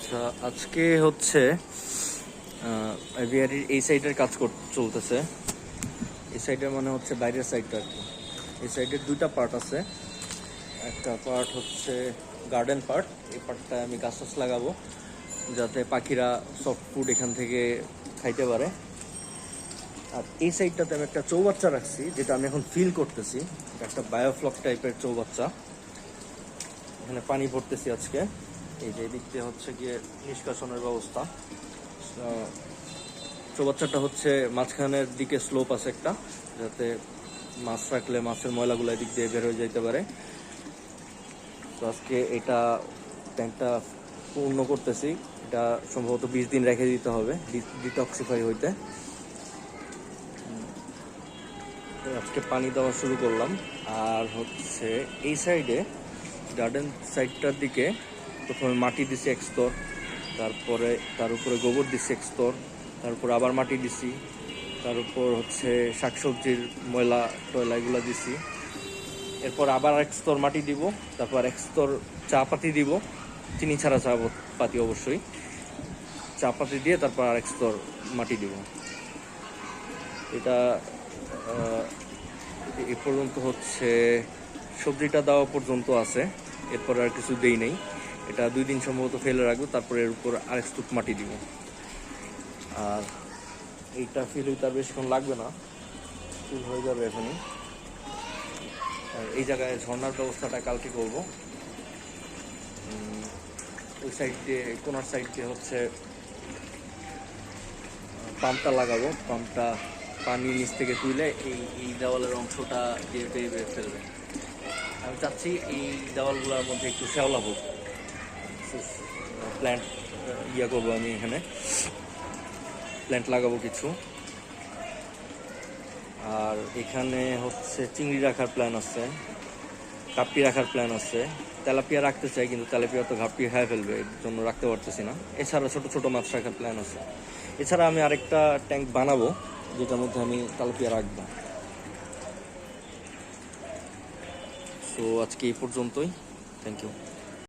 আচ্ছা, আজকে হচ্ছে এভিয়ারির এই সাইডের কাজ চলতেছে। এই সাইডের মানে হচ্ছে বাইরের সাইডটা আর কি। এই সাইডের দুইটা পার্ট আছে। একটা পার্ট হচ্ছে গার্ডেন পার্ট। এই পার্টটায় আমি গাছ টাছ লাগাবো যাতে পাখিরা সফট ফুড এখান থেকে খাইতে পারে। আর এই সাইডটাতে আমি একটা চৌবাচ্চা রাখছি, যেটা আমি এখন ফিল করতেছি। একটা বায়োফ্লক টাইপের চৌবাচ্চা। এখানে পানি ভরতেছি আজকে। এই যে দিক দিয়ে হচ্ছে গিয়ে নিষ্কাশনের ব্যবস্থা। চৌবাচ্চাটা হচ্ছে মাঝখানের দিকে স্লোপ আছে একটা, যাতে মাছ রাখলে মাছের ময়লাগুলো এদিক দিয়ে বের হয়ে যেতে পারে। তো আজকে এটা ট্যাঙ্কটা পূর্ণ করতেছি। এটা সম্ভবত 20 দিন রেখে দিতে হবে ডিটক্সিফাই হইতে। আজকে পানি দেওয়া শুরু করলাম। আর হচ্ছে এই সাইডে গার্ডেন সাইডটার দিকে প্রথমে মাটি দিছি এক স্তর, তারপরে তার উপরে গোবর দিছি এক স্তর, তারপর আবার মাটি দিছি, তার উপর হচ্ছে শাকসবজির ময়লা টয়লা এগুলো দিছি। এরপর আবার এক স্তর মাটি দিব, তারপর এক স্তর চা পাতি দিব, চিনি ছাড়া চা পাতি অবশ্যই। চা পাতি দিয়ে তারপর আরেক স্তর মাটি দিব। এটা এ পর্যন্ত হচ্ছে সবজিটা দেওয়া পর্যন্ত আছে, এরপর আর কিছু দেই নেই। এটা 2 দিন সম্ভবত ফেলে রাখবো, তারপরে এর উপর আরেক স্তূপ মাটি দিব। আর এইটা ফিল হইতে আর বেশিক্ষণ লাগবে না, ফিল হয়ে যাবে এখনই। আর এই জায়গায় ঝর্ণার ব্যবস্থাটা কালকে করব। ওই সাইড দিয়ে কোনার সাইড দিয়ে হচ্ছে পাম্পটা লাগাবো। পাম্পটা পানি নিচ থেকে তুলে এই দেওয়ালের অংশটা দিয়ে বেয়ে ফেলবে। আমি চাচ্ছি এই দেওয়ালগুলোর মধ্যে একটু শ্যাওলা হোক। প্ল্যান্ট করবো আমি, এখানে প্ল্যান্ট লাগাবো কিছু। আর এখানে হচ্ছে চিংড়ি রাখার প্ল্যান আছে, গাপ্পি রাখার প্ল্যান আছে। তেলাপিয়া রাখতে চাই, কিন্তু তেলাপিয়া তো গাপ্পি খায় ফেলবে, এর জন্য রাখতে পারতেছি না। এছাড়া ছোট ছোট মাছ রাখার প্ল্যান আছে। এছাড়া আমি আরেকটা ট্যাঙ্ক বানাবো, যেটার মধ্যে আমি তেলাপিয়া রাখবো। সো আজকে এই পর্যন্তই। Thank you.